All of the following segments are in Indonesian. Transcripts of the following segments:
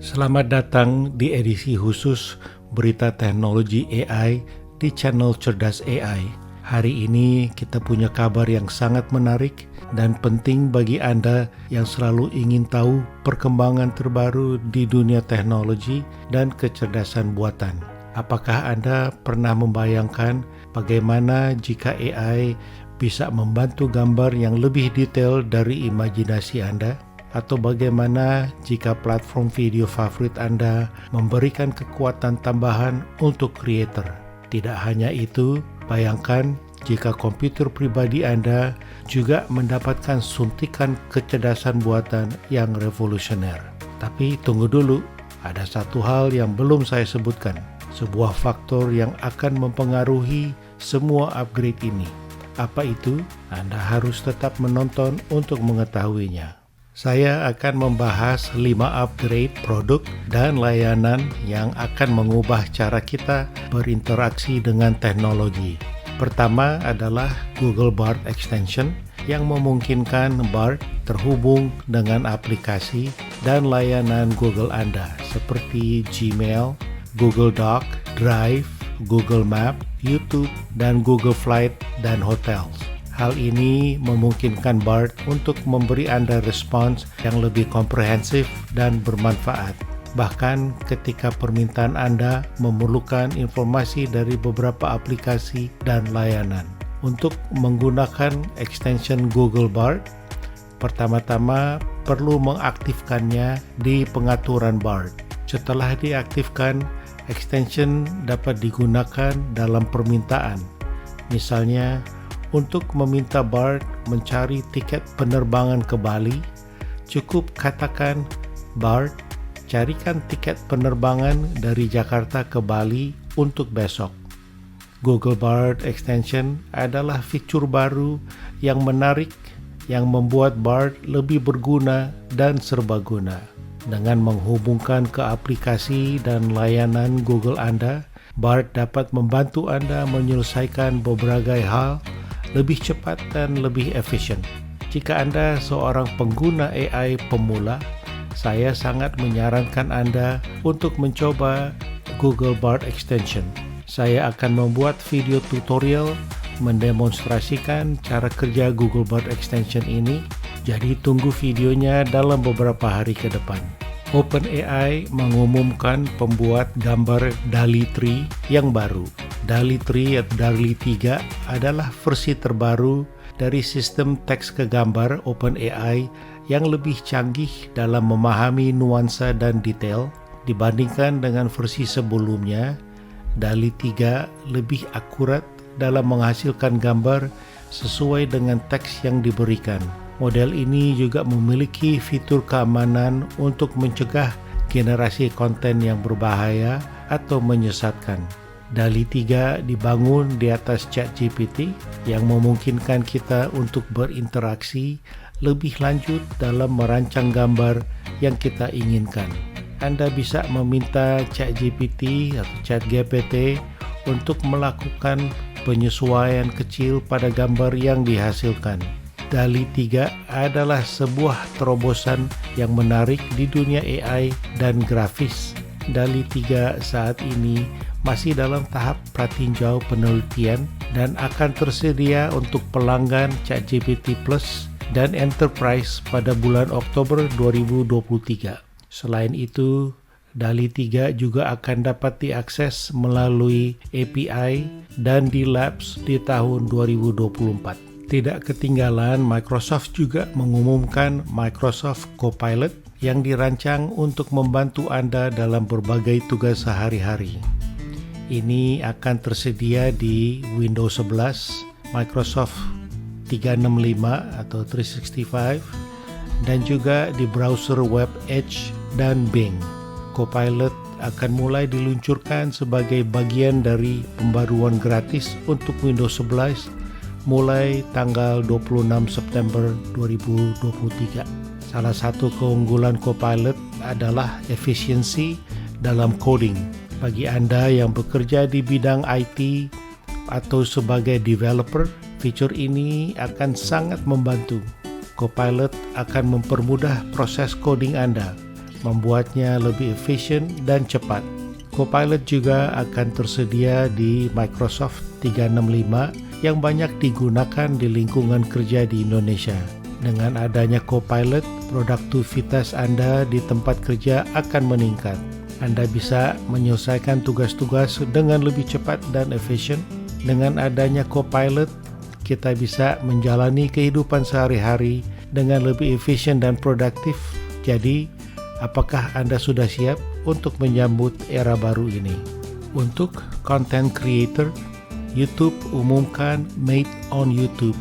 Selamat datang di edisi khusus Berita Teknologi AI di channel Cerdas AI. Hari ini kita punya kabar yang sangat menarik dan penting bagi Anda yang selalu ingin tahu perkembangan terbaru di dunia teknologi dan kecerdasan buatan. Apakah Anda pernah membayangkan bagaimana jika AI bisa membantu gambar yang lebih detail dari imajinasi Anda? Atau bagaimana jika platform video favorit Anda memberikan kekuatan tambahan untuk creator? Tidak hanya itu, bayangkan jika komputer pribadi Anda juga mendapatkan suntikan kecerdasan buatan yang revolusioner. Tapi tunggu dulu, ada satu hal yang belum saya sebutkan, sebuah faktor yang akan mempengaruhi semua upgrade ini. Apa itu? Anda harus tetap menonton untuk mengetahuinya. Saya akan membahas 5 upgrade produk dan layanan yang akan mengubah cara kita berinteraksi dengan teknologi. Pertama adalah Google Bard Extension yang memungkinkan Bard terhubung dengan aplikasi dan layanan Google Anda seperti Gmail, Google Doc, Drive, Google Map, YouTube, dan Google Flight dan Hotels. Hal ini memungkinkan Bard untuk memberi Anda respons yang lebih komprehensif dan bermanfaat. Bahkan ketika permintaan Anda memerlukan informasi dari beberapa aplikasi dan layanan. Untuk menggunakan extension Google Bard, pertama-tama perlu mengaktifkannya di pengaturan Bard. Setelah diaktifkan, extension dapat digunakan dalam permintaan. Misalnya, untuk meminta Bard mencari tiket penerbangan ke Bali, cukup katakan, Bard, carikan tiket penerbangan dari Jakarta ke Bali untuk besok. Google Bard Extension adalah fitur baru yang menarik yang membuat Bard lebih berguna dan serbaguna. Dengan menghubungkan ke aplikasi dan layanan Google Anda, Bard dapat membantu Anda menyelesaikan beberapa hal lebih cepat dan lebih efisien. Jika Anda seorang pengguna AI pemula, saya sangat menyarankan Anda untuk mencoba Google Bard Extension. Saya akan membuat video tutorial mendemonstrasikan cara kerja Google Bard Extension ini, jadi tunggu videonya dalam beberapa hari ke depan. OpenAI mengumumkan pembuat gambar DALL-E 3 yang baru. DALL-E 3 atau DALL-E 3 adalah versi terbaru dari sistem teks ke gambar OpenAI yang lebih canggih dalam memahami nuansa dan detail dibandingkan dengan versi sebelumnya. DALL-E 3 lebih akurat dalam menghasilkan gambar sesuai dengan teks yang diberikan. Model ini juga memiliki fitur keamanan untuk mencegah generasi konten yang berbahaya atau menyesatkan. DALL-E 3 dibangun di atas ChatGPT yang memungkinkan kita untuk berinteraksi lebih lanjut dalam merancang gambar yang kita inginkan. Anda bisa meminta ChatGPT atau ChatGPT untuk melakukan penyesuaian kecil pada gambar yang dihasilkan. DALL-E 3 adalah sebuah terobosan yang menarik di dunia AI dan grafis. DALL-E 3 saat ini masih dalam tahap pratinjau penelitian dan akan tersedia untuk pelanggan ChatGPT Plus dan Enterprise pada bulan Oktober 2023. Selain itu, DALL-E 3 juga akan dapat diakses melalui API dan di Labs di tahun 2024. Tidak ketinggalan, Microsoft juga mengumumkan Microsoft Copilot yang dirancang untuk membantu Anda dalam berbagai tugas sehari-hari. Ini akan tersedia di Windows 11, Microsoft 365 atau 365, dan juga di browser web Edge dan Bing. Copilot akan mulai diluncurkan sebagai bagian dari pembaruan gratis untuk Windows 11 mulai tanggal 26 September 2023. Salah satu keunggulan Copilot adalah efisiensi dalam coding. Bagi Anda yang bekerja di bidang IT atau sebagai developer, fitur ini akan sangat membantu. Copilot akan mempermudah proses coding Anda. membuatnya lebih efisien dan cepat. Copilot juga akan tersedia di Microsoft 365 yang banyak digunakan di lingkungan kerja di Indonesia. Dengan adanya Copilot, produktivitas Anda di tempat kerja akan meningkat. Anda bisa menyelesaikan tugas-tugas dengan lebih cepat dan efisien. Dengan adanya Copilot, kita bisa menjalani kehidupan sehari-hari dengan lebih efisien dan produktif. Jadi, apakah Anda sudah siap untuk menyambut era baru ini? Untuk content creator, YouTube umumkan Made on YouTube,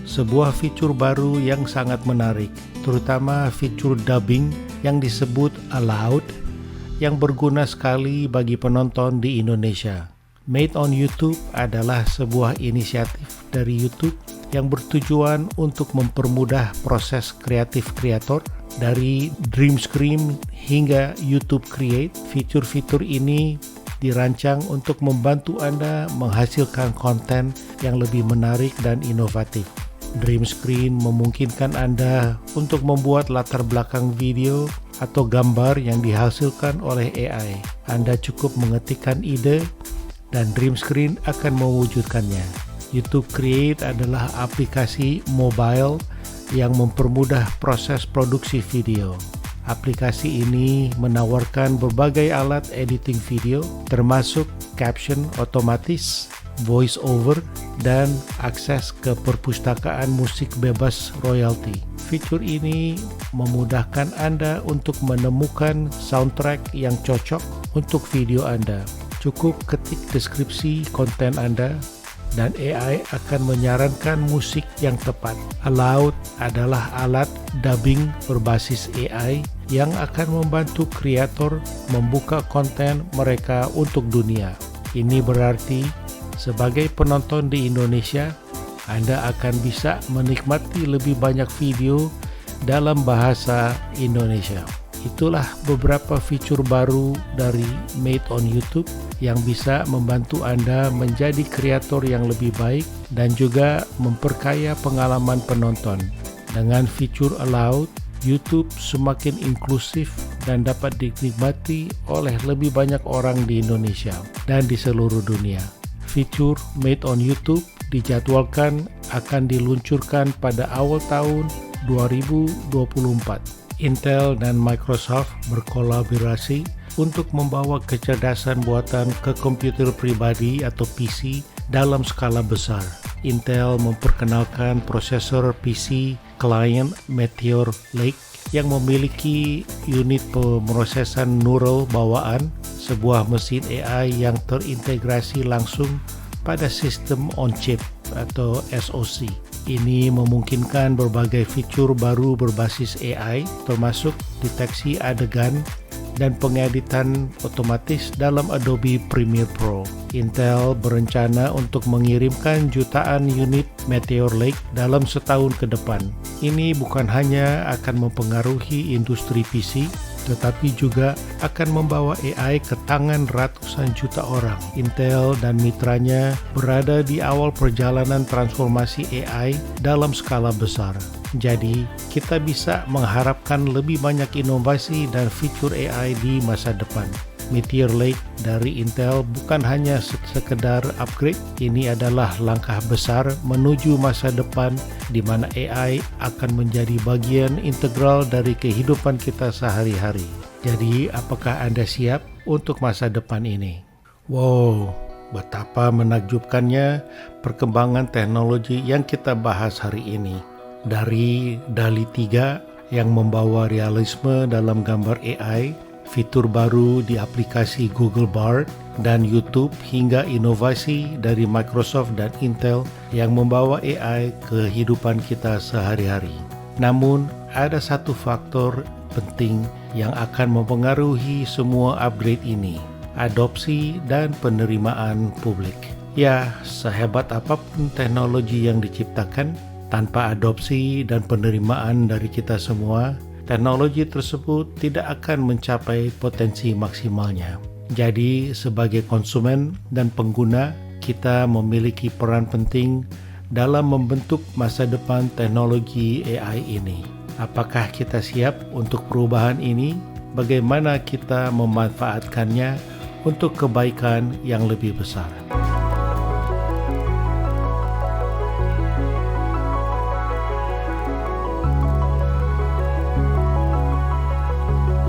sebuah fitur baru yang sangat menarik, terutama fitur dubbing yang disebut Aloud, yang berguna sekali bagi penonton di Indonesia. Made on YouTube adalah sebuah inisiatif dari YouTube yang bertujuan untuk mempermudah proses kreatif kreator dari Dream Screen hingga YouTube Create. Fitur-fitur ini dirancang untuk membantu Anda menghasilkan konten yang lebih menarik dan inovatif. Dream Screen memungkinkan Anda untuk membuat latar belakang video atau gambar yang dihasilkan oleh AI. Anda cukup mengetikkan ide dan Dream Screen akan mewujudkannya. YouTube Create adalah aplikasi mobile yang mempermudah proses produksi video. Aplikasi ini menawarkan berbagai alat editing video, termasuk caption otomatis, voice over, dan akses ke perpustakaan musik bebas royalti. Fitur ini memudahkan Anda untuk menemukan soundtrack yang cocok untuk video Anda. Cukup ketik deskripsi konten Anda, dan AI akan menyarankan musik yang tepat. Aloud adalah alat dubbing berbasis AI yang akan membantu kreator membuka konten mereka untuk dunia. Ini berarti sebagai penonton di Indonesia, Anda akan bisa menikmati lebih banyak video dalam bahasa Indonesia. Itulah beberapa fitur baru dari Made on YouTube yang bisa membantu Anda menjadi kreator yang lebih baik dan juga memperkaya pengalaman penonton. Dengan fitur Aloud, YouTube semakin inklusif dan dapat dinikmati oleh lebih banyak orang di Indonesia dan di seluruh dunia. Fitur Made on YouTube dijadwalkan akan diluncurkan pada awal tahun 2024. Intel dan Microsoft berkolaborasi untuk membawa kecerdasan buatan ke komputer pribadi atau PC dalam skala besar. Intel memperkenalkan prosesor PC client Meteor Lake yang memiliki unit pemrosesan neural bawaan, sebuah mesin AI yang terintegrasi langsung pada sistem on-chip atau SoC. Ini memungkinkan berbagai fitur baru berbasis AI, termasuk deteksi adegan dan pengeditan otomatis dalam Adobe Premiere Pro. Intel berencana untuk mengirimkan jutaan unit Meteor Lake dalam setahun ke depan. Ini bukan hanya akan mempengaruhi industri PC, tetapi juga akan membawa AI ke tangan ratusan juta orang. Intel dan mitranya berada di awal perjalanan transformasi AI dalam skala besar. Jadi, kita bisa mengharapkan lebih banyak inovasi dan fitur AI di masa depan. Meteor Lake dari Intel bukan hanya sekedar upgrade, ini adalah langkah besar menuju masa depan di mana AI akan menjadi bagian integral dari kehidupan kita sehari-hari. Jadi, apakah Anda siap untuk masa depan ini? Wow, betapa menakjubkannya perkembangan teknologi yang kita bahas hari ini. Dari DALL-E 3 yang membawa realisme dalam gambar AI, fitur baru di aplikasi Google Bard, dan YouTube hingga inovasi dari Microsoft dan Intel yang membawa AI ke kehidupan kita sehari-hari. Namun, ada satu faktor penting yang akan mempengaruhi semua upgrade ini, adopsi dan penerimaan publik. Ya, sehebat apapun teknologi yang diciptakan, tanpa adopsi dan penerimaan dari kita semua, teknologi tersebut tidak akan mencapai potensi maksimalnya. Jadi, sebagai konsumen dan pengguna, kita memiliki peran penting dalam membentuk masa depan teknologi AI ini. Apakah kita siap untuk perubahan ini? bagaimana kita memanfaatkannya untuk kebaikan yang lebih besar.